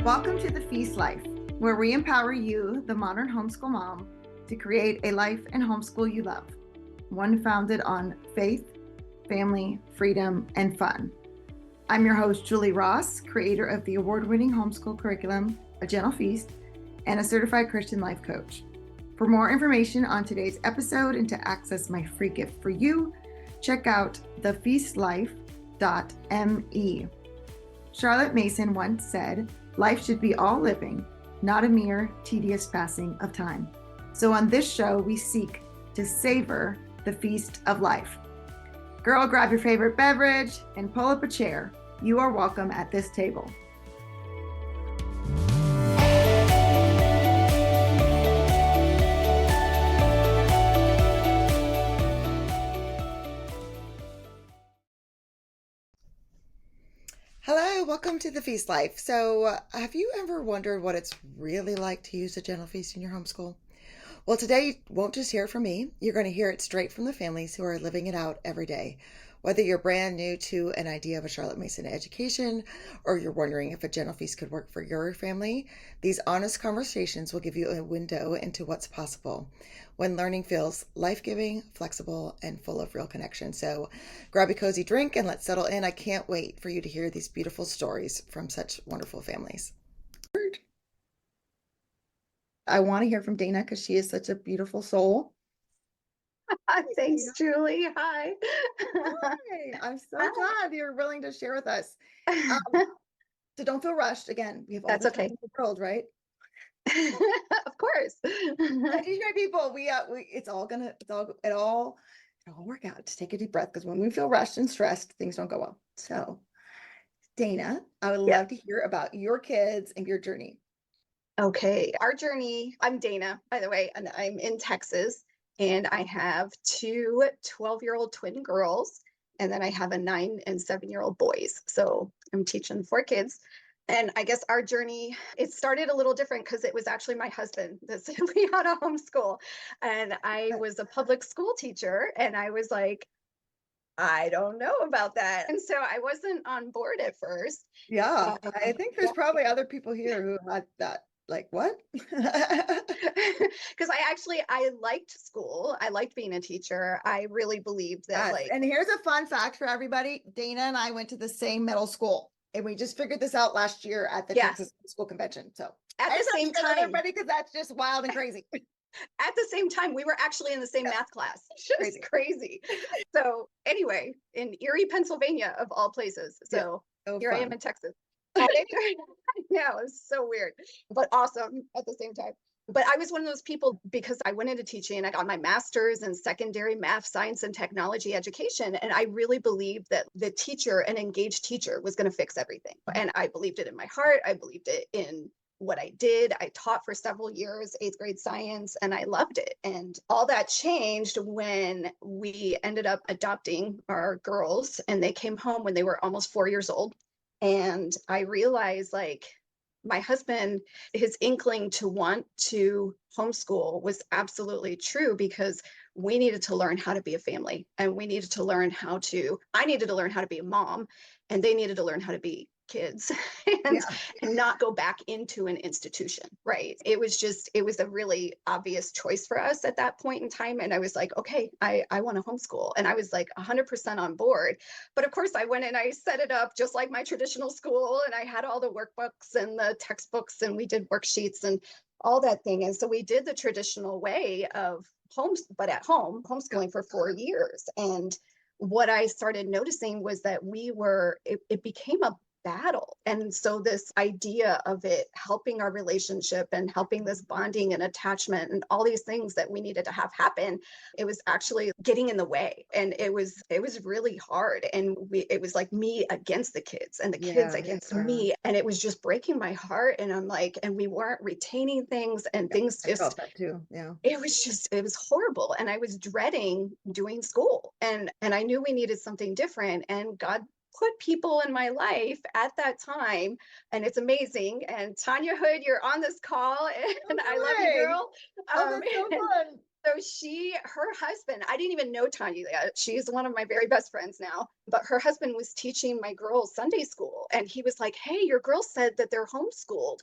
Welcome to the Feast Life, where we empower you, the modern homeschool mom, to create a life and homeschool you love, one founded on faith, family, freedom, and fun. I'm your host, Julie Ross, creator of the award-winning homeschool curriculum, A Gentle Feast, and a certified Christian life coach. For more information on today's episode and to access my free gift for you, check out thefeastlife.me. Charlotte Mason once said, "Life should be all living, not a mere tedious passing of time." So on this show, we seek to savor the feast of life. Girl, grab your favorite beverage and pull up a chair. You are welcome at this table. Hello, welcome to the Feast Life. So, have you ever wondered what it's really like to use a gentle feast in your homeschool? Well, today you won't just hear it from me. You're going to hear it straight from the families who are living it out every day. Whether you're brand new to an idea of a Charlotte Mason education, or you're wondering if a gentle feast could work for your family, these honest conversations will give you a window into what's possible when learning feels life-giving, flexible, and full of real connection. So grab a cozy drink and let's settle in. I can't wait for you to hear these beautiful stories from such wonderful families. I want to hear from Dana because she is such a beautiful soul. Thanks, Julie. Hi. Hi. I'm so glad you're willing to share with us. So don't feel rushed. Again, we have all That's the time okay. in the world, right? Of course. These great people. It's all work out. Just take a deep breath, because when we feel rushed and stressed, things don't go well. So, Dana, I would love to hear about your kids and your journey. Okay. Our journey, I'm Dana, by the way, and I'm in Texas, and I have two 12-year-old twin girls, and then I have a 9 and 7-year-old boys. So I'm teaching 4 kids. And I guess our journey, it started a little different because it was actually my husband that said we had a homeschool. And I was a public school teacher, and I was like, I don't know about that. And so I wasn't on board at first. Yeah, I think there's probably other people here who had that. Like, what? Because I liked school. I liked being a teacher. I really believed that, Yes. And here's a fun fact for everybody. Dana and I went to the same middle school, and we just figured this out last year at the Texas School Convention. So at the same time, everybody, because that's just wild and crazy. At the same time, we were actually in the same math class. Just crazy. So anyway, in Erie, Pennsylvania, of all places. So here I am in Texas. Yeah, it was so weird, but awesome at the same time. But I was one of those people, because I went into teaching and I got my master's in secondary math, science, and technology education. And I really believed that the teacher, an engaged teacher, was going to fix everything. And I believed it in my heart. I believed it in what I did. I taught for several years, 8th grade science, and I loved it. And all that changed when we ended up adopting our girls, and they came home when they were almost 4 years old. And I realized, like, my husband, his inkling to want to homeschool was absolutely true, because we needed to learn how to be a family, and we needed to learn I needed to learn how to be a mom, and they needed to learn how to be kids and not go back into an institution. Right. It was a really obvious choice for us at that point in time. And I was like, okay, I want to homeschool. And I was like 100% on board. But of course I went and I set it up just like my traditional school. And I had all the workbooks and the textbooks, and we did worksheets and all that thing. And so we did the traditional way of but at home, homeschooling for 4 years. And what I started noticing was that it became a battle. And so this idea of it helping our relationship and helping this bonding and attachment and all these things that we needed to have happen, it was actually getting in the way. And it was really hard. And it was like me against the kids and the kids against me. And it was just breaking my heart. And I'm like, and we weren't retaining things, and things just, I felt that too. Yeah. It was horrible. And I was dreading doing school. And I knew we needed something different. And God put people in my life at that time, and it's amazing. And Tanya Hood, you're on this call, and I love you, girl. That's so fun. So her husband, I didn't even know Tanya yet. She's one of my very best friends now, but her husband was teaching my girls Sunday school. And he was like, hey, your girls said that they're homeschooled.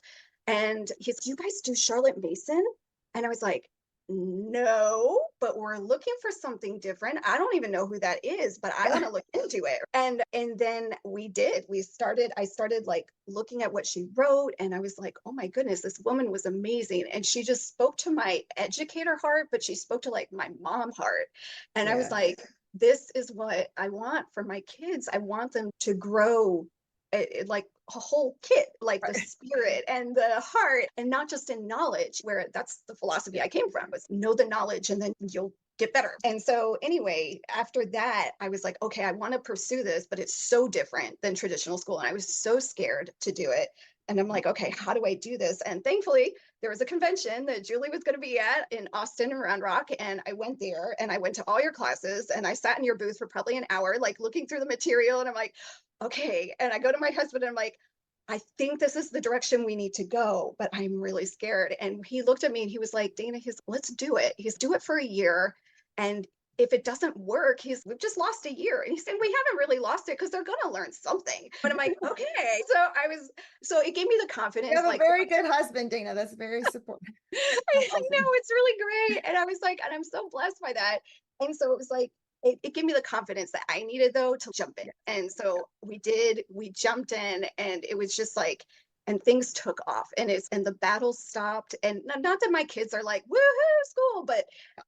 And he's, do you guys do Charlotte Mason? And I was like, no, but we're looking for something different. I don't even know who that is, but I want to look into it. And then I started like looking at what she wrote, and I was like, oh my goodness, this woman was amazing. And she just spoke to my educator heart, but she spoke to like my mom heart. And I was like, this is what I want for my kids. I want them to grow like a whole kit, like the spirit and the heart, and not just in knowledge, where that's the philosophy I came from, was know the knowledge and then you'll get better. And so anyway, after that, I was like, okay, I want to pursue this, but it's so different than traditional school. And I was so scared to do it. And I'm like, okay, how do I do this? And thankfully, there was a convention that Julie was going to be at in Austin and Round Rock. And I went there and I went to all your classes and I sat in your booth for probably an hour, like looking through the material. And I'm like, okay. And I go to my husband and I'm like, I think this is the direction we need to go, but I'm really scared. And he looked at me and he was like, Dana, let's do it. Do it for a year. And if it doesn't work, we've just lost a year. And he's saying, we haven't really lost it because they're going to learn something. But I'm like, okay. So it gave me the confidence. You have a very good husband, Dana. That's very supportive. I know, it's really great. And I was like, and I'm so blessed by that. And so it was like, it gave me the confidence that I needed though to jump in. And so we jumped in, and it was just like, and things took off, and the battle stopped. And not that my kids are like, woohoo, school, but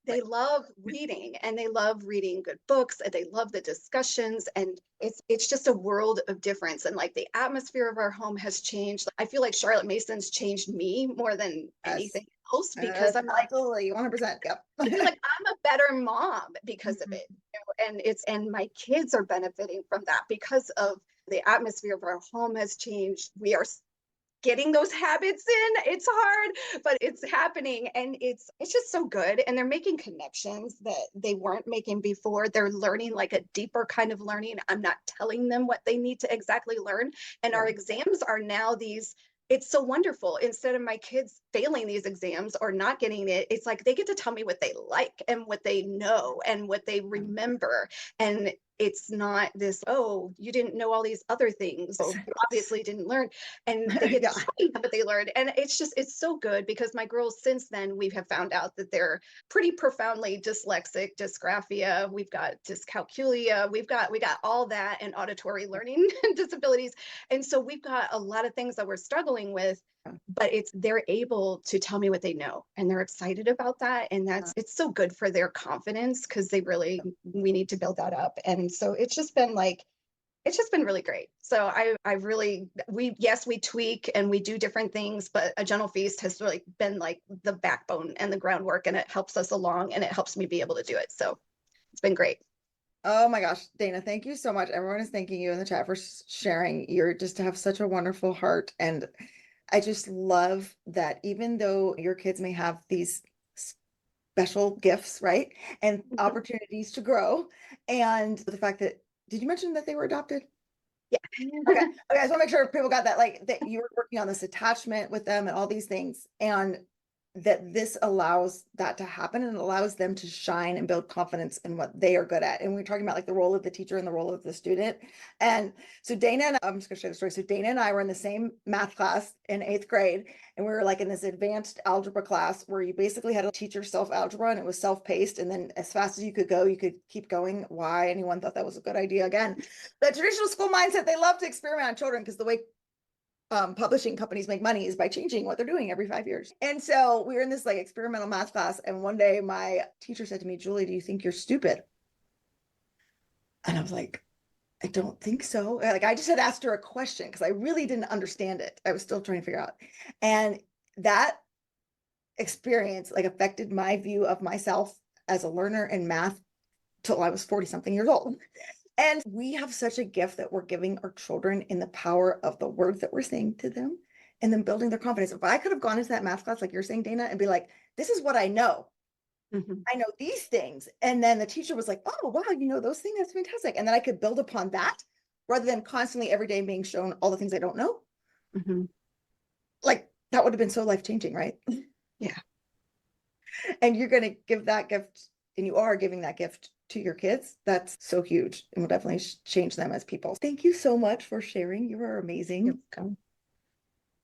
they love reading, and they love reading good books, and they love the discussions. And it's just a world of difference. And like the atmosphere of our home has changed. I feel like Charlotte Mason's changed me more than anything else, because I'm like, absolutely 100%. Yep. I feel like I'm a better mom because of it. And my kids are benefiting from that because of the atmosphere of our home has changed. We are getting those habits in. It's hard, but it's happening, and it's just so good. And they're making connections that they weren't making before. They're learning like a deeper kind of learning. I'm not telling them what they need to exactly learn. And our exams are now it's so wonderful. Instead of my kids failing these exams or not getting it, it's like they get to tell me what they like and what they know and what they remember. And it's not this, oh, you didn't know all these other things, so you obviously didn't learn. And they get to show me what they learned. And it's so good, because my girls, since then, we have found out that they're pretty profoundly dyslexic, dysgraphia, we've got dyscalculia, we got all that, and auditory learning disabilities. And so we've got a lot of things that we're struggling with, but they're able to tell me what they know, and they're excited about that. And it's so good for their confidence, because we need to build that up. And so it's just been really great. So we tweak and we do different things, but A Gentle Feast has really been like the backbone and the groundwork, and it helps us along, and it helps me be able to do it. So it's been great. Oh my gosh, Dana, thank you so much. Everyone is thanking you in the chat for sharing. You're just have such a wonderful heart. And I just love that even though your kids may have these special gifts, right? And opportunities to grow. And the fact that, did you mention that they were adopted? Yeah. Okay. I just want to make sure people got that, like that you were working on this attachment with them and all these things. And that this allows that to happen, and allows them to shine and build confidence in what they are good at. And we're talking about like the role of the teacher and the role of the student. And so I'm just gonna share the story. So Dana and I were in the same math class in 8th grade, and we were like in this advanced algebra class where you basically had to teach yourself algebra, and it was self-paced. And then as fast as you could go, you could keep going. Why anyone thought that was a good idea? Again, the traditional school mindset, they love to experiment on children, because the way publishing companies make money is by changing what they're doing every 5 years. And so we were in this like experimental math class, and one day my teacher said to me, Julie, do you think you're stupid? And I was like, I don't think so. Like I just had asked her a question because I really didn't understand it. I was still trying to figure out. And that experience like affected my view of myself as a learner in math till I was 40 something years old. And we have such a gift that we're giving our children in the power of the words that we're saying to them, and then building their confidence. If I could have gone into that math class, like you're saying, Dana, and be like, this is what I know. I know these things. And then the teacher was like, oh, wow, you know those things? That's fantastic. And then I could build upon that rather than constantly every day being shown all the things I don't know. Like that would have been so life-changing, right? Yeah. And you're going to give that gift, and you are giving that gift to your kids. That's so huge and will definitely change them as people. Thank you so much for sharing. You are amazing.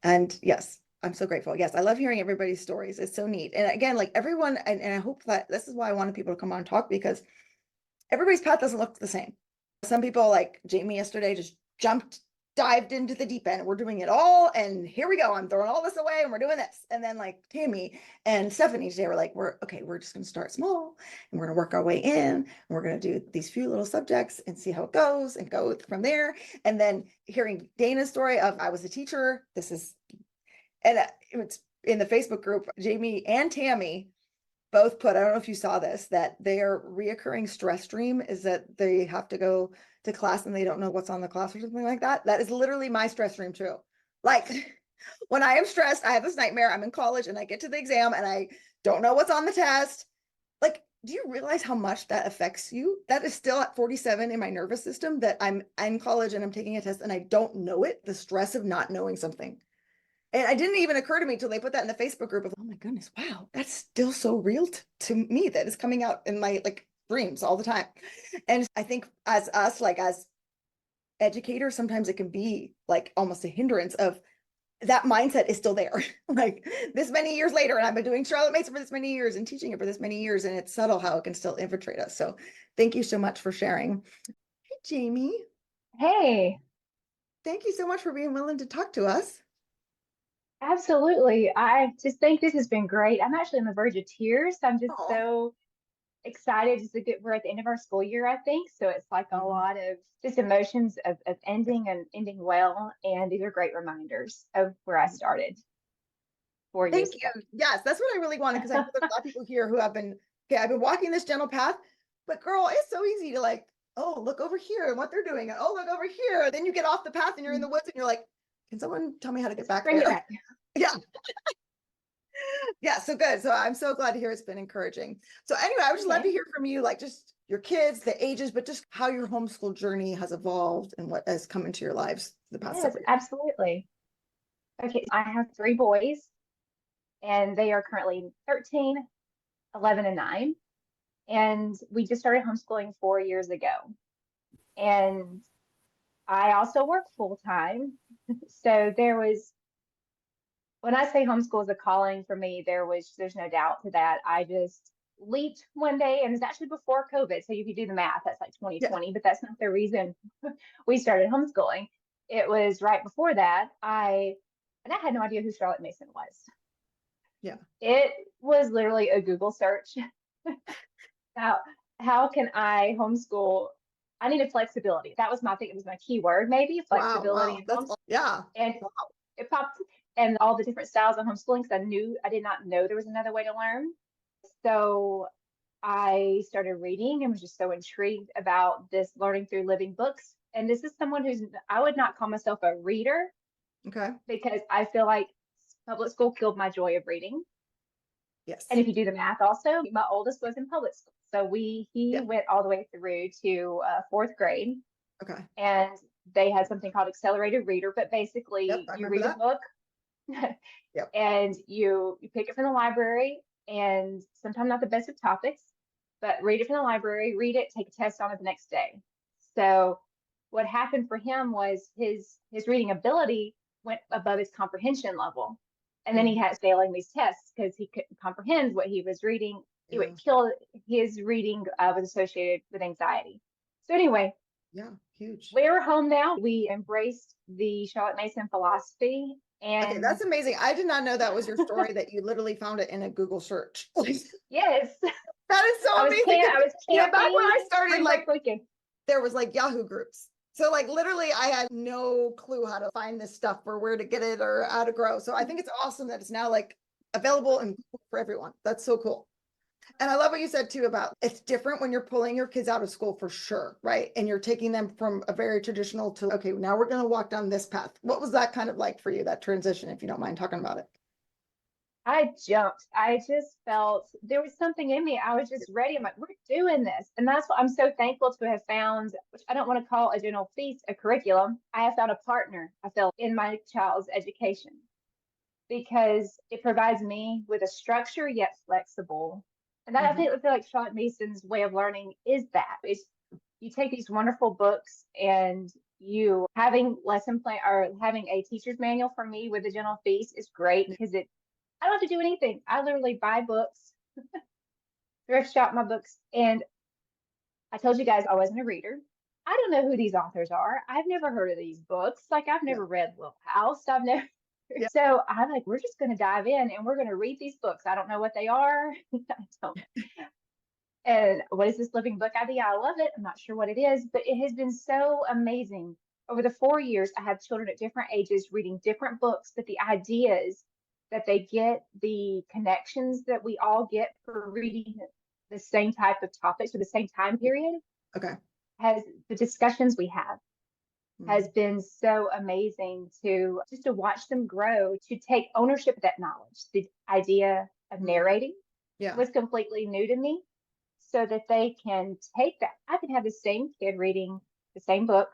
And yes, I'm so grateful. Yes, I love hearing everybody's stories. It's so neat. And again, like everyone, and I hope that this is why I wanted people to come on and talk, because everybody's path doesn't look the same. Some people, like Jamie yesterday, just dived into the deep end. We're doing it all, and here we go. I'm throwing all this away, and we're doing this. And then like Tammy and Stephanie today were like, we're just going to start small, and we're going to work our way in, and we're going to do these few little subjects and see how it goes, and go from there. And then hearing Dana's story of I was a teacher. And it's in the Facebook group. Jamie and Tammy both put, I don't know if you saw this, that their reoccurring stress stream is that they have to go to class and they don't know what's on the class or something like that. That is literally my stress stream too. Like when I am stressed, I have this nightmare. I'm in college and I get to the exam and I don't know what's on the test. Like, do you realize how much that affects you? That is still at 47 in my nervous system, that I'm in college and I'm taking a test and I don't know it, the stress of not knowing something. And it didn't even occur to me till they put that in the Facebook group of, oh my goodness, wow, that's still so real to me, that is coming out in my like dreams all the time. And I think as us, like as educators, sometimes it can be like almost a hindrance of that mindset is still there. Like this many years later, and I've been doing Charlotte Mason for this many years and teaching it for this many years, and it's subtle how it can still infiltrate us. So thank you so much for sharing. Hey, Jamie. Hey. Thank you so much for being willing to talk to us. Absolutely. I just think this has been great. I'm actually on the verge of tears. I'm just so excited we're at the end of our school year, I think. So it's like a lot of just emotions of ending and ending well. And these are great reminders of where I started 4 years ago. Thank you. Yes, that's what I really wanted, because I know there's a lot of people here who have been, I've been walking this gentle path, but girl, it's so easy to like, oh, look over here and what they're doing. And oh, look over here. Then you get off the path and you're in the woods and you're like, can someone tell me how to get back Bring there? it back. Yeah. Yeah, so good. So I'm so glad to hear it's been encouraging. So anyway, I would just love to hear from you, like just your kids, the ages, but just how your homeschool journey has evolved and what has come into your lives the past several years. Absolutely. Okay, I have 3 boys, and they are currently 13, 11, and 9. And we just started homeschooling 4 years ago. And I also work full time. So when I say homeschool is a calling for me, there's no doubt to that. I just leaped one day, and it's actually before COVID. So if you do the math, that's like 2020, but that's not the reason we started homeschooling. It was right before that. I had no idea who Charlotte Mason was. Yeah. It was literally a Google search. How can I homeschool? I needed flexibility. That was my thing. It was my keyword, maybe flexibility. Wow. Yeah. And it popped, and all the different styles of homeschooling, because I did not know there was another way to learn. So I started reading and was just so intrigued about this learning through living books. And this is someone I would not call myself a reader. Okay. Because I feel like public school killed my joy of reading. Yes. And if you do the math also, my oldest was in public school. So he went all the way through to 4th grade. Okay. And they had something called accelerated reader, but basically you read a book and you pick it from the library, and sometimes not the best of topics, but read it from the library, read it, take a test on it the next day. So what happened for him was his reading ability went above his comprehension level. And then he had failing these tests because he couldn't comprehend what he was reading. It would kill his reading, was associated with anxiety. So anyway, huge. We're home now. We embraced the Charlotte Mason philosophy. And that's amazing. I did not know that was your story, that you literally found it in a Google search. Yes. That is so amazing. I was camping. Back when I started, like weekend, there was like Yahoo groups. So like literally I had no clue how to find this stuff or where to get it or how to grow. So I think it's awesome that it's now like available and for everyone. That's so cool. And I love what you said too about it's different when you're pulling your kids out of school, for sure, right? And you're taking them from a very traditional to, okay, now we're going to walk down this path. What was that kind of like for you, that transition, if you don't mind talking about it? I jumped. I just felt there was something in me. I was just ready. I'm like, we're doing this. And that's what I'm so thankful to have found, which I don't want to call a general feast, a curriculum. I have found a partner, I felt, in my child's education. because it provides me with a structure yet flexible. And that I feel like Charlotte Mason's way of learning is that. It's you take these wonderful books and you having lesson plan or having a teacher's manual for me with the general feast is great because I don't have to do anything. I literally buy books, thrift shop my books, and I told you guys I wasn't a reader. I don't know who these authors are. I've never heard of these books. Like I've never read Little House. I've never. So I'm like, we're just going to dive in and we're going to read these books. I don't know what they are. I don't. And what is this living book idea? I love it. I'm not sure what it is, but it has been so amazing. Over the 4 years, I have children at different ages reading different books, but the ideas that they get, the connections that we all get for reading the same type of topics for the same time period. Okay. Has the discussions we have has been so amazing to just to watch them grow, to take ownership of that knowledge. The idea of narrating was completely new to me, so that they can take that. I can have the same kid reading the same book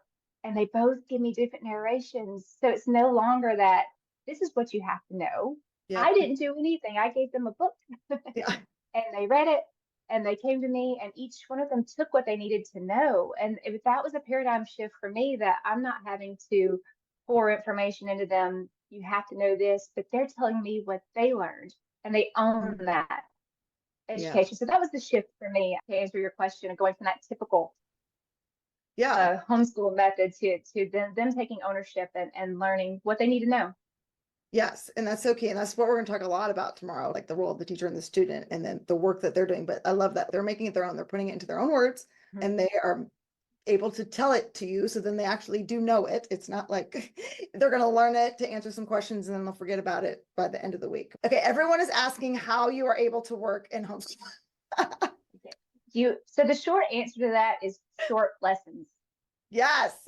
and they both give me different narrations. So it's no longer that this is what you have to know. I didn't do anything. I gave them a book and they read it and they came to me and each one of them took what they needed to know. And if that was a paradigm shift for me, that I'm not having to pour information into them. You have to know this, but they're telling me what they learned and they own that education. So that was the shift for me to answer your question of going from that typical homeschool method to them taking ownership and learning what they need to know. Yes, and that's okay. And that's what we're going to talk a lot about tomorrow, like the role of the teacher and the student and then the work that they're doing. But I love that they're making it their own. They're putting it into their own words and they are able to tell it to you. So then they actually do know it. It's not like they're going to learn it to answer some questions and then they'll forget about it by the end of the week. Okay. Everyone is asking how you are able to work in homeschool. So the short answer to that is short lessons. Yes,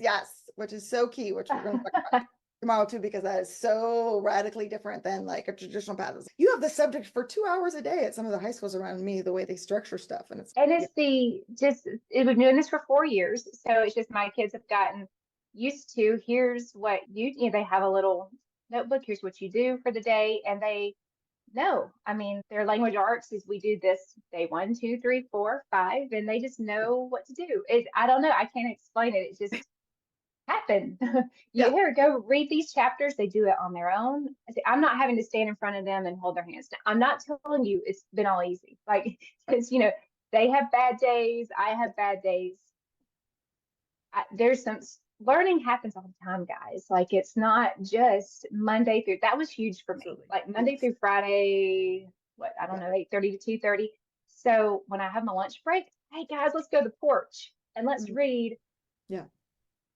which is so key, which we're going to talk about tomorrow too, because that is so radically different than like a traditional path. You have the subject for 2 hours a day at some of the high schools around me, the way they structure stuff. And we've been doing this for 4 years. So it's just my kids have gotten used to, here's what they have a little notebook, here's what you do for the day. And they know, I mean, their language arts is we do this day 1, 2, 3, 4, 5, and they just know what to do. I don't know. I can't explain it. It just happened. Here, go read these chapters. They do it on their own. I'm not having to stand in front of them and hold their hands. I'm not telling you it's been all easy. Like, it's, they have bad days. I have bad days. There's some learning happens all the time, guys. Like, it's not just Monday through, that was huge for me. Like Monday through Friday, I don't know, 8:30 to 2:30. So when I have my lunch break, hey guys, let's go to the porch and let's read. Yeah.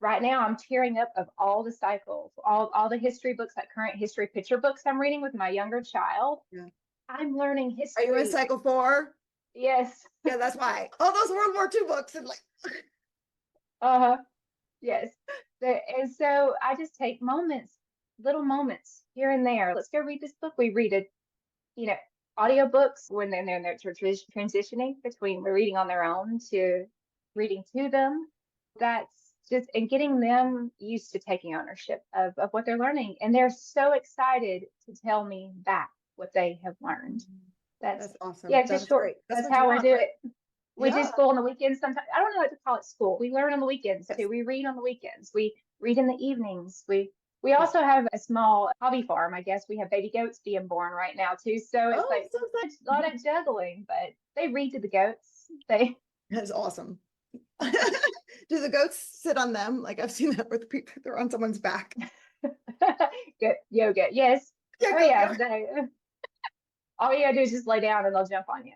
Right now I'm tearing up of all the cycles, all the history books, like current history picture books I'm reading with my younger child. Yeah. I'm learning history. Are you in cycle 4? Yes. Yeah, that's why. All those World War II books and Yes. And so I just take little moments here and there. Let's go read this book. We read it, audiobooks when they're transitioning between reading on their own to reading to them. That's just, and getting them used to taking ownership of what they're learning. And they're so excited to tell me back what they have learned. That's awesome. Yeah, just short. That's how I do it. We do school on the weekends sometimes. I don't know what to call it school. We learn on the weekends too. We read on the weekends. We read in the evenings. We also have a small hobby farm. I guess we have baby goats being born right now too. So it's a lot of juggling, but they read to the goats. That's awesome. Do the goats sit on them? Like I've seen that with people, they're on someone's back. Good yoga. Yes. All you gotta do is just lay down and they'll jump on you.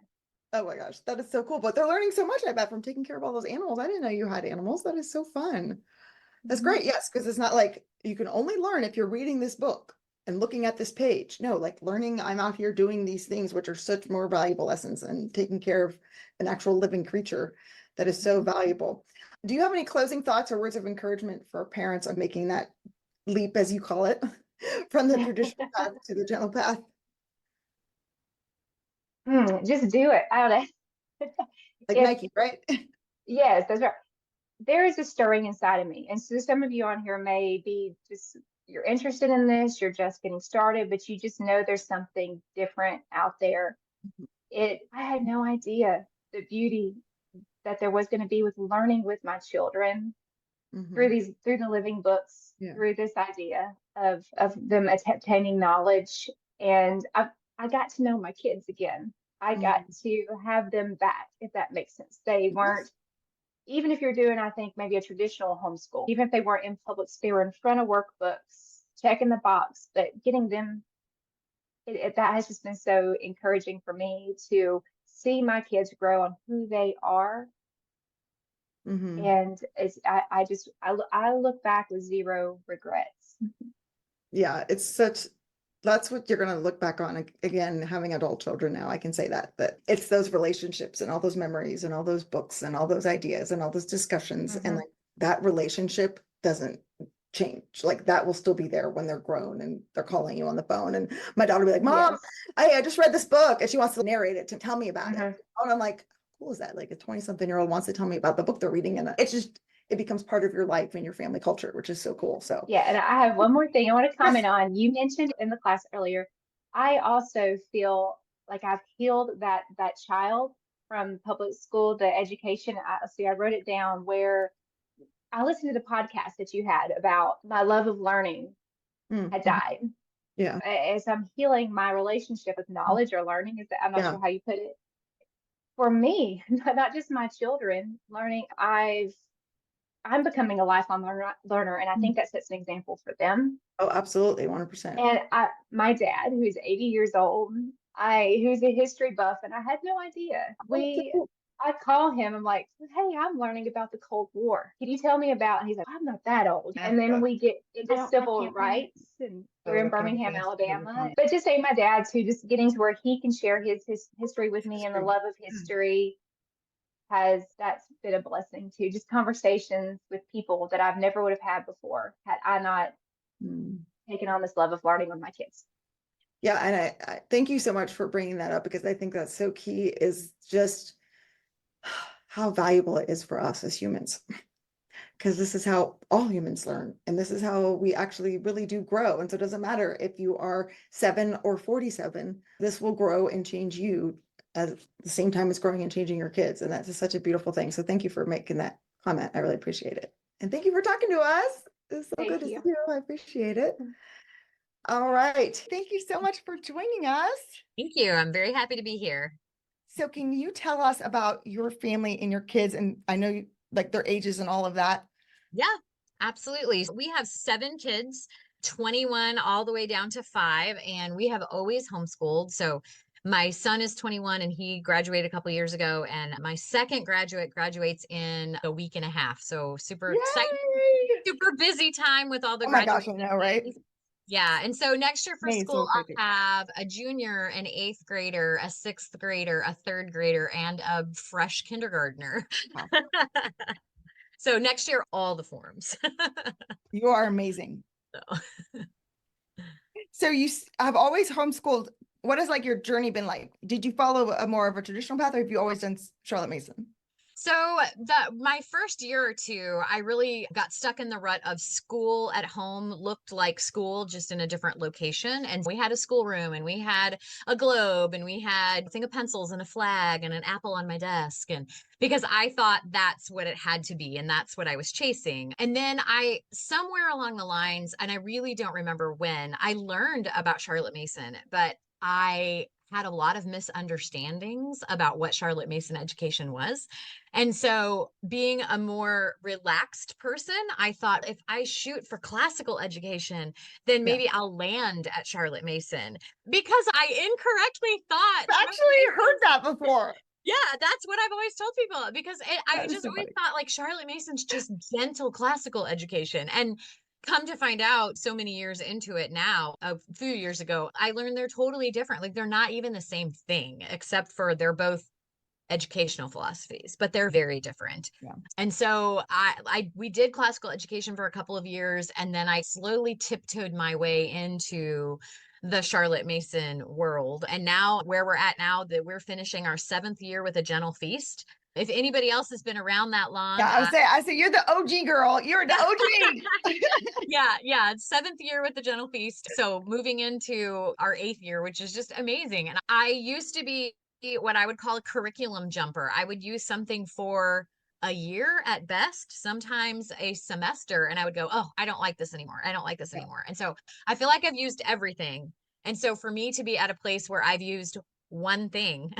Oh my gosh, that is so cool. But they're learning so much, I bet, from taking care of all those animals. I didn't know you had animals. That is so fun. That's great. Yes, because it's not like you can only learn if you're reading this book and looking at this page. No, like learning, I'm out here doing these things, which are such more valuable lessons, and taking care of an actual living creature that is so valuable. Do you have any closing thoughts or words of encouragement for parents on making that leap, as you call it, from the traditional path to the gentle path? Just do it. I don't know. Like Nike, right? Yes, that's right. There is a stirring inside of me. And so some of you on here may be just you're interested in this, you're just getting started, but you just know there's something different out there. I had no idea the beauty that there was going to be with learning with my children through the living books, through this idea of them attaining knowledge. And I got to know my kids again. I got to have them back, if that makes sense. They weren't, even if you're doing, I think, maybe a traditional homeschool, even if they weren't in public, they were in front of workbooks, checking the box, but getting them, that has just been so encouraging for me to see my kids grow on who they are. And I look back with zero regrets. Yeah, that's what you're going to look back on again, having adult children now. I can say that it's those relationships and all those memories and all those books and all those ideas and all those discussions. And like that relationship doesn't change. Like that will still be there when they're grown and they're calling you on the phone. And my daughter will be like, Mom, I just read this book, and she wants to narrate it to tell me about it. And I'm like, how cool is that? Like a 20-something-year-old wants to tell me about the book they're reading. And it becomes part of your life and your family culture, which is so cool. So yeah, and I have one more thing I want to comment on. You mentioned in the class earlier, I also feel like I've healed that child from public school, the education. I wrote it down where I listened to the podcast that you had about my love of learning had died. Yeah. As I'm healing my relationship with knowledge or learning, I'm not sure how you put it. For me, not just my children, learning, I'm becoming a lifelong learner, and I think that sets an example for them. Oh, absolutely, 100%. And my dad, who's 80 years old, who's a history buff, and I had no idea. I call him, I'm like, hey, I'm learning about the Cold War. Can you tell me about? And he's like, I'm not that old. And then we get into civil rights, and we're in Birmingham, Alabama. But just saying, my dad too, just getting to where he can share his history with me and the love of history. That's been a blessing too. Just conversations with people that I've never would have had before had I not taken on this love of learning with my kids. Yeah, and I thank you so much for bringing that up, because I think that's so key, is just how valuable it is for us as humans, because this is how all humans learn, and this is how we actually really do grow. And so it doesn't matter if you are 7 or 47, this will grow and change you at the same time as growing and changing your kids. And that's just such a beautiful thing. So thank you for making that comment. I really appreciate it. And thank you for talking to us. It's so good to see you. I appreciate it. All right. Thank you so much for joining us. Thank you. I'm very happy to be here. So can you tell us about your family and your kids? And I know like their ages and all of that. Yeah, absolutely. We have 7 kids, 21 all the way down to 5, and we have always homeschooled. So my son is 21 and he graduated a couple years ago, and my second graduates in a week and a half. So super exciting, super busy time with all the graduations. Oh my gosh, I know, right? Yeah. And so next year for school, I'll have a junior, an 8th grader, a 6th grader, a 3rd grader, and a fresh kindergartner. Wow. So next year, all the forms. You are amazing. So you have always homeschooled. What has like your journey been like? Did you follow a more of a traditional path, or have you always done Charlotte Mason? So my first year or two, I really got stuck in the rut of school at home looked like school, just in a different location. And we had a schoolroom, and we had a globe, and we had a thing of pencils and a flag and an apple on my desk. And because I thought that's what it had to be, and that's what I was chasing. And then somewhere along the lines, and I really don't remember when, I learned about Charlotte Mason, but I had a lot of misunderstandings about what Charlotte Mason education was. And so being a more relaxed person, I thought if I shoot for classical education, then maybe I'll land at Charlotte Mason, because I incorrectly thought. I've actually heard that before. Yeah, that's what I've always told people, because I just always thought like Charlotte Mason's just gentle classical education. And come to find out, so many years into it now, a few years ago, I learned they're totally different. Like they're not even the same thing, except for they're both educational philosophies, but they're very different. Yeah. And so we did classical education for a couple of years, and then I slowly tiptoed my way into the Charlotte Mason world. And now where we're at now, that we're finishing our 7th year with a gentle feast. If anybody else has been around that long. Yeah, I say you're the OG girl. You're the OG. Yeah. Seventh year with the Gentle Feast. So moving into our 8th year, which is just amazing. And I used to be what I would call a curriculum jumper. I would use something for a year at best, sometimes a semester, and I would go, oh, I don't like this anymore. I don't like this anymore. And so I feel like I've used everything. And so for me to be at a place where I've used one thing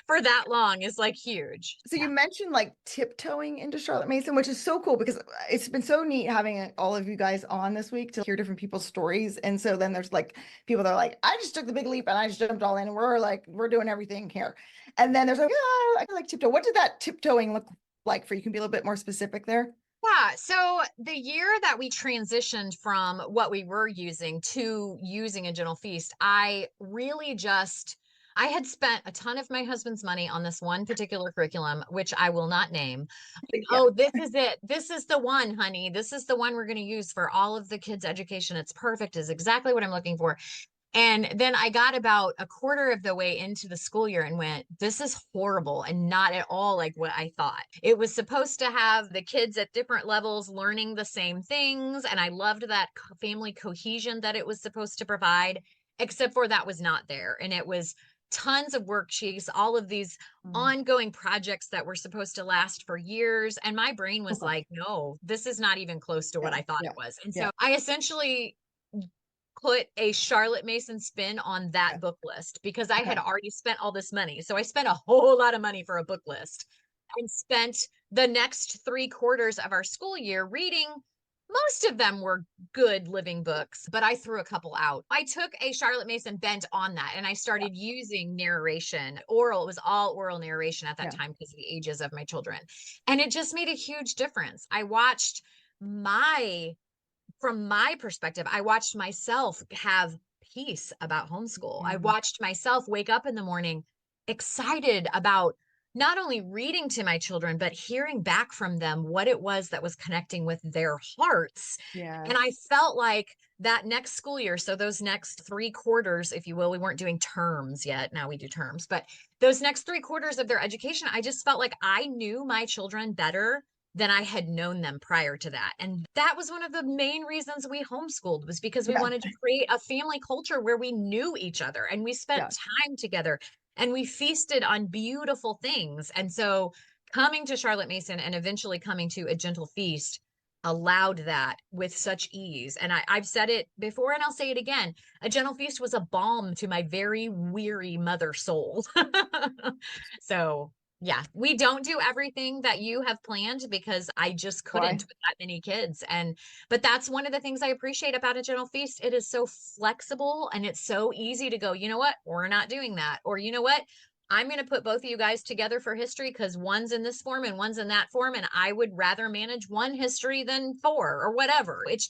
for that long is like huge. So you mentioned like tiptoeing into Charlotte Mason, which is so cool because it's been so neat having all of you guys on this week to hear different people's stories. And so then there's like people that are like, I just took the big leap and I just jumped all in and we're doing everything here. And then there's like, yeah, I like tiptoe. What did that tiptoeing look like for you? Can be a little bit more specific there? Yeah, so the year that we transitioned from what we were using to using a Gentle Feast, I had spent a ton of my husband's money on this one particular curriculum, which I will not name. Yeah. Oh, this is it. This is the one, honey. This is the one we're going to use for all of the kids' education. It's perfect, is exactly what I'm looking for. And then I got about a quarter of the way into the school year and went, this is horrible and not at all like what I thought. It was supposed to have the kids at different levels learning the same things. And I loved that family cohesion that it was supposed to provide, except for that was not there. And it was tons of worksheets, all of these ongoing projects that were supposed to last for years. And my brain was like, no, this is not even close to what I thought it was. And so I essentially put a Charlotte Mason spin on that book list because I had already spent all this money. So I spent a whole lot of money for a book list and spent the next 3/4 of our school year reading. Most of them were good living books, but I threw a couple out. I took a Charlotte Mason bent on that and I started using narration, oral. It was all oral narration at that time because of the ages of my children. And it just made a huge difference. From my perspective, I watched myself have peace about homeschool. I watched myself wake up in the morning excited about not only reading to my children, but hearing back from them what it was that was connecting with their hearts. And I felt like that next school year, so those next 3/4, if you will, we weren't doing terms yet. Now we do terms, but those next 3/4 of their education, I just felt like I knew my children better than I had known them prior to that. And that was one of the main reasons we homeschooled, was because we wanted to create a family culture where we knew each other and we spent time together and we feasted on beautiful things. And so coming to Charlotte Mason and eventually coming to a Gentle Feast allowed that with such ease. And I've said it before and I'll say it again. A Gentle Feast was a balm to my very weary mother soul. So yeah, we don't do everything that you have planned because I just couldn't with that many kids. But that's one of the things I appreciate about a Gentle Feast. It is so flexible and it's so easy to go, you know what, we're not doing that. Or you know what, I'm going to put both of you guys together for history because one's in this form and one's in that form. And I would rather manage one history than 4 or whatever. It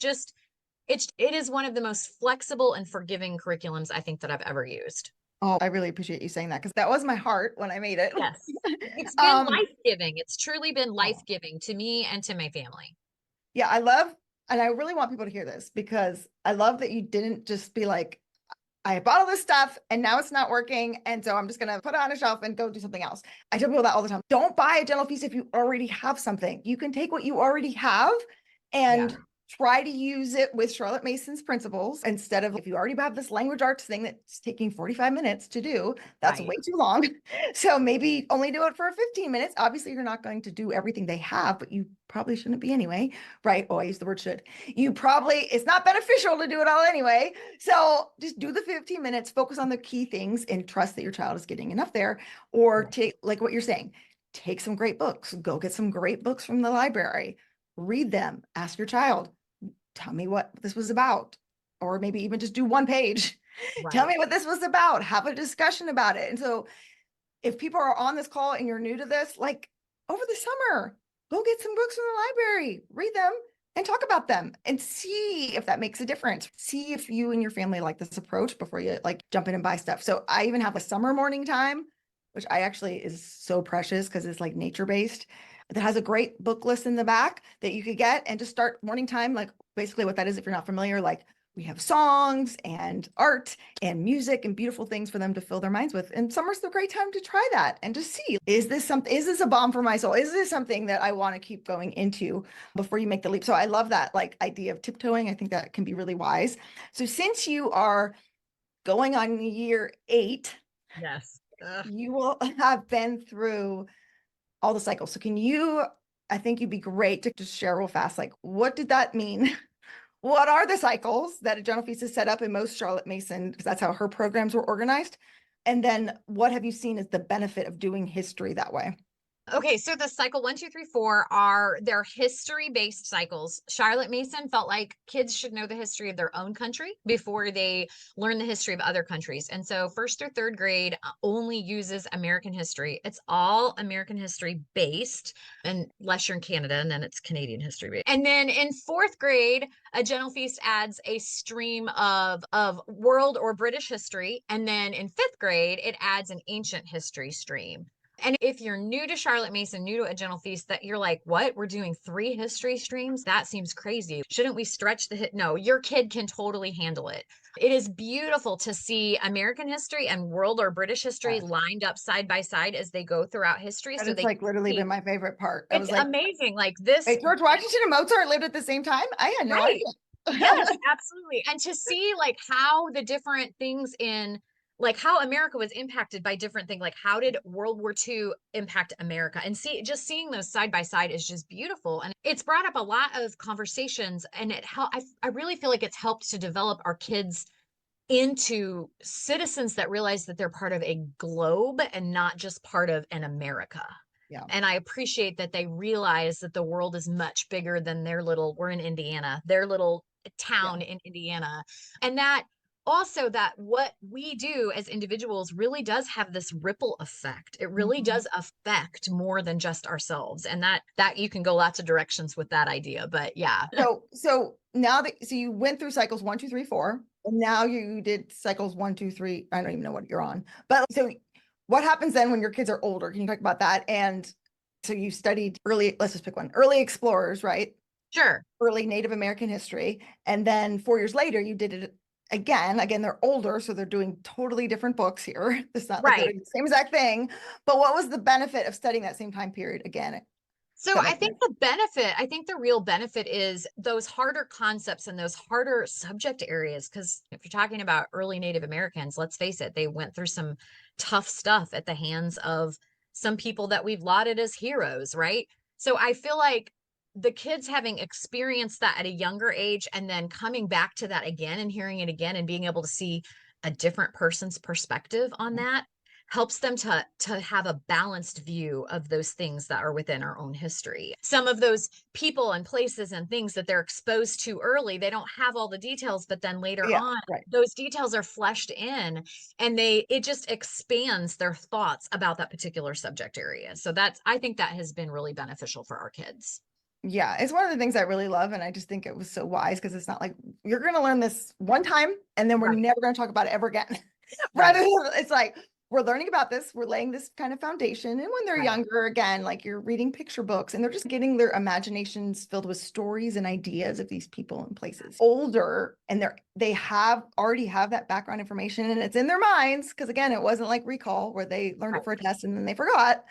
is one of the most flexible and forgiving curriculums I think that I've ever used. Oh, I really appreciate you saying that because that was my heart when I made it. Yes. It's been life-giving. It's truly been life-giving to me and to my family. Yeah, and I really want people to hear this because I love that you didn't just be like, I bought all this stuff and now it's not working. And so I'm just going to put it on a shelf and go do something else. I tell people that all the time. Don't buy a Gentle Feast if you already have something. You can take what you already have and try to use it with Charlotte Mason's principles instead of, if you already have this language arts thing that's taking 45 minutes to do, that's way too long. So maybe only do it for 15 minutes. Obviously, you're not going to do everything they have, but you probably shouldn't be anyway, right? Oh, I use the word should. It's not beneficial to do it all anyway. So just do the 15 minutes, focus on the key things and trust that your child is getting enough there. Or take, like what you're saying, take some great books, go get some great books from the library. Read them, ask your child, tell me what this was about, or maybe even just do one page. Tell me what this was about, have a discussion about it. And so if people are on this call and you're new to this, like over the summer, go get some books from the library, read them and talk about them and see if that makes a difference. See if you and your family like this approach before you like jump in and buy stuff. So I even have a summer morning time, which I actually is so precious because it's like nature-based, that has a great book list in the back that you could get and just start morning time. Like basically what that is, if you're not familiar, like we have songs and art and music and beautiful things for them to fill their minds with. And summer's the great time to try that and to see, is this a balm for my soul? Is this something that I want to keep going into before you make the leap? So I love that like idea of tiptoeing. I think that can be really wise. So since you are going on year 8, Yes. you will have been through all the cycles. So I think you'd be great to just share real fast, like, what did that mean? What are the cycles that a general feast is set up in most Charlotte Mason, because that's how her programs were organized? And then what have you seen as the benefit of doing history that way? Okay, so the cycle 1, 2, 3, 4 are their history-based cycles. Charlotte Mason felt like kids should know the history of their own country before they learn the history of other countries. And so 1st through 3rd grade only uses American history. It's all American history based, unless you're in Canada, and then it's Canadian history based. And then in 4th grade, a General Feast adds a stream of world or British history. And then in 5th grade, it adds an ancient history stream. And if you're new to Charlotte Mason, new to a General Feast, that you're like, what? We're doing 3 history streams? That seems crazy. Shouldn't we stretch the hit? No, your kid can totally handle it. It is beautiful to see American history and world or British history lined up side by side as they go throughout history. That So is they like literally been my favorite part. I was it's like, amazing. Like this. wait, George Washington and Mozart lived at the same time? I had no Right. idea. Yes, absolutely. And to see like how the different things in like how America was impacted by different things, like how did World War II impact America? And seeing those side by side is just beautiful. And it's brought up a lot of conversations, and I really feel like it's helped to develop our kids into citizens that realize that they're part of a globe and not just part of an America. Yeah. And I appreciate that they realize that the world is much bigger than we're in Indiana, their little town in Indiana. And that also that what we do as individuals really does have this ripple effect. It really does affect more than just ourselves. And that you can go lots of directions with that idea, but yeah. So now so you went through cycles 1, 2, 3, 4, and now you did cycles 1, 2, 3. I don't even know what you're on, but so what happens then when your kids are older? Can you talk about that? And so you studied let's just pick one, early explorers, right? Sure. Early Native American history. And then 4 years later, you did it again. Again, they're older, so they're doing totally different books here. It's not like they're doing the same exact thing. But what was the benefit of studying that same time period again? So I think the real benefit is those harder concepts and those harder subject areas. Because if you're talking about early Native Americans, let's face it, they went through some tough stuff at the hands of some people that we've lauded as heroes, right? So I feel like the kids having experienced that at a younger age and then coming back to that again and hearing it again and being able to see a different person's perspective on that helps them to have a balanced view of those things that are within our own history. Some of those people and places and things that they're exposed to early, they don't have all the details, but then later on, those details are fleshed in, and it just expands their thoughts about that particular subject area. So I think that has been really beneficial for our kids. Yeah, it's one of the things I really love. And I just think it was so wise, because it's not like you're going to learn this one time and then we're never going to talk about it ever again. Rather than it's like, we're learning about this, we're laying this kind of foundation. And when they're younger, again, like you're reading picture books and they're just getting their imaginations filled with stories and ideas of these people and places. Older, and they already have that background information and it's in their minds. Because again, it wasn't like recall where they learned it for a test and then they forgot.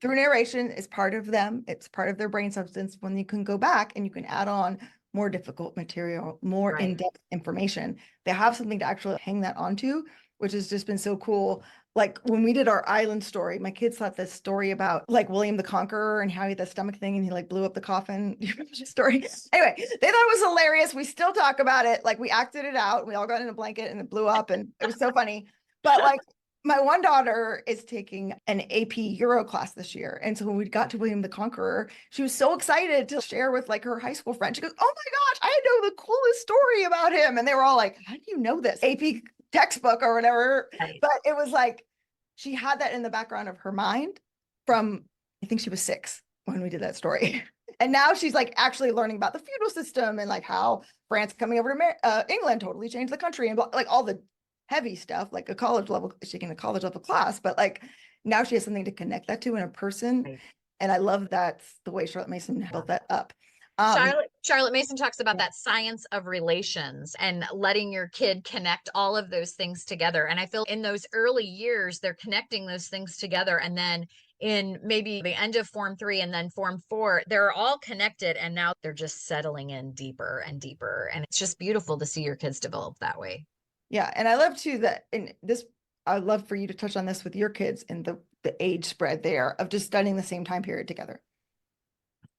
Through narration is part of them. It's part of their brain substance when you can go back and you can add on more difficult material, more in-depth information. They have something to actually hang that onto, which has just been so cool. Like when we did our island story, my kids thought this story about like William the Conqueror and how he had the stomach thing and he like blew up the coffin. Do you remember the story? Anyway, they thought it was hilarious. We still talk about it. Like we acted it out. We all got in a blanket and it blew up and it was so funny. But like, my one daughter is taking an AP Euro class this year. And so when we got to William the Conqueror, she was so excited to share with like her high school friend. She goes, oh my gosh, I know the coolest story about him. And they were all like, how do you know this? AP textbook or whatever. But it was like, she had that in the background of her mind from, I think she was 6 when we did that story. And now she's like actually learning about the feudal system and like how France coming over to England totally changed the country and like all the heavy stuff, like she's taking a college level class, but like now she has something to connect that to in a person. And I love that's the way Charlotte Mason built that up. Charlotte Mason talks about that science of relations and letting your kid connect all of those things together. And I feel in those early years, they're connecting those things together. And then in maybe the end of Form 3 and then Form 4, they're all connected. And now they're just settling in deeper and deeper. And it's just beautiful to see your kids develop that way. Yeah. And I love too that in this, I'd love for you to touch on this with your kids and the age spread there of just studying the same time period together.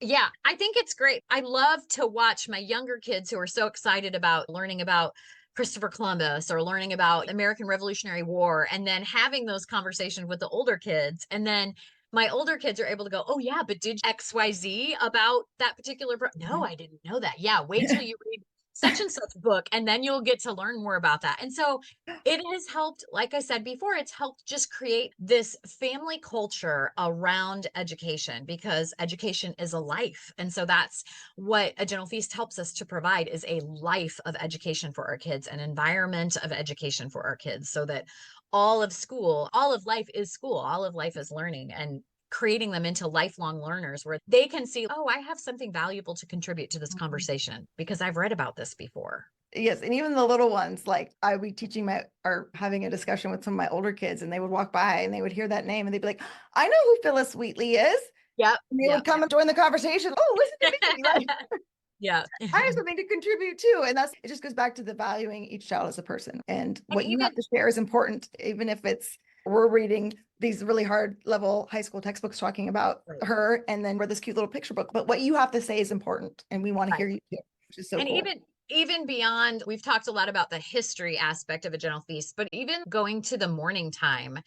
Yeah, I think it's great. I love to watch my younger kids who are so excited about learning about Christopher Columbus or learning about American Revolutionary War, and then having those conversations with the older kids. And then my older kids are able to go, oh yeah, but did XYZ about that particular no, I didn't know that. Yeah, wait till you read such and such book, and then you'll get to learn more about that. And so it has helped, like I said before, it's helped just create this family culture around education, because education is a life. And so that's what A Gentle Feast helps us to provide, is a life of education for our kids, an environment of education for our kids, so that all of school, all of life is school, all of life is learning, and creating them into lifelong learners where they can see, oh, I have something valuable to contribute to this conversation because I've read about this before. Yes. And even the little ones, like I would be teaching or having a discussion with some of my older kids, and they would walk by and they would hear that name and they'd be like, I know who Phyllis Wheatley is. Yep. And they would come and join the conversation. Oh, listen to me. Like, yeah. I have something to contribute too. And it just goes back to the valuing each child as a person, and what you have to share is important, even if we're reading these really hard level high school textbooks talking about her, and then we're this cute little picture book, but what you have to say is important, and we want to hear you too, which is so cool. Even beyond, we've talked a lot about the history aspect of A Gentle Feast, but even going to the morning time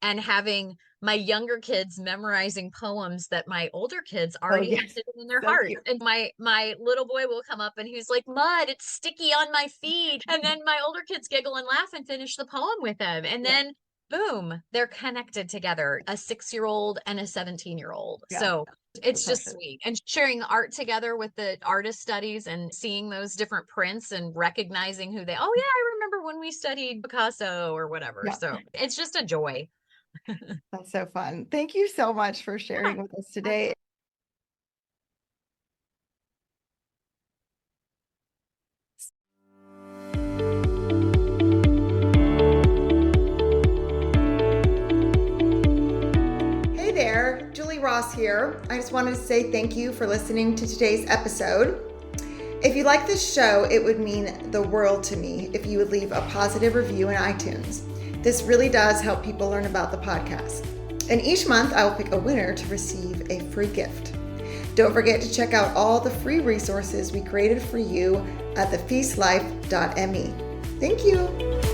and having my younger kids memorizing poems that my older kids already have sitting in their hearts. Cute. And my little boy will come up and he's like, Mud, it's sticky on my feet. And then my older kids giggle and laugh and finish the poem with him. And then boom, they're connected together, a 6-year-old and a 17-year-old. Yeah. So it's just sweet. And sharing art together with the artist studies and seeing those different prints and recognizing who oh yeah, I remember when we studied Picasso or whatever. Yeah. So it's just a joy. That's so fun. Thank you so much for sharing with us today. Julie Ross here. I just wanted to say thank you for listening to today's episode. If you like this show, it would mean the world to me if you would leave a positive review in iTunes. This really does help people learn about the podcast. And each month I will pick a winner to receive a free gift. Don't forget to check out all the free resources we created for you at thefeastlife.me. Thank you.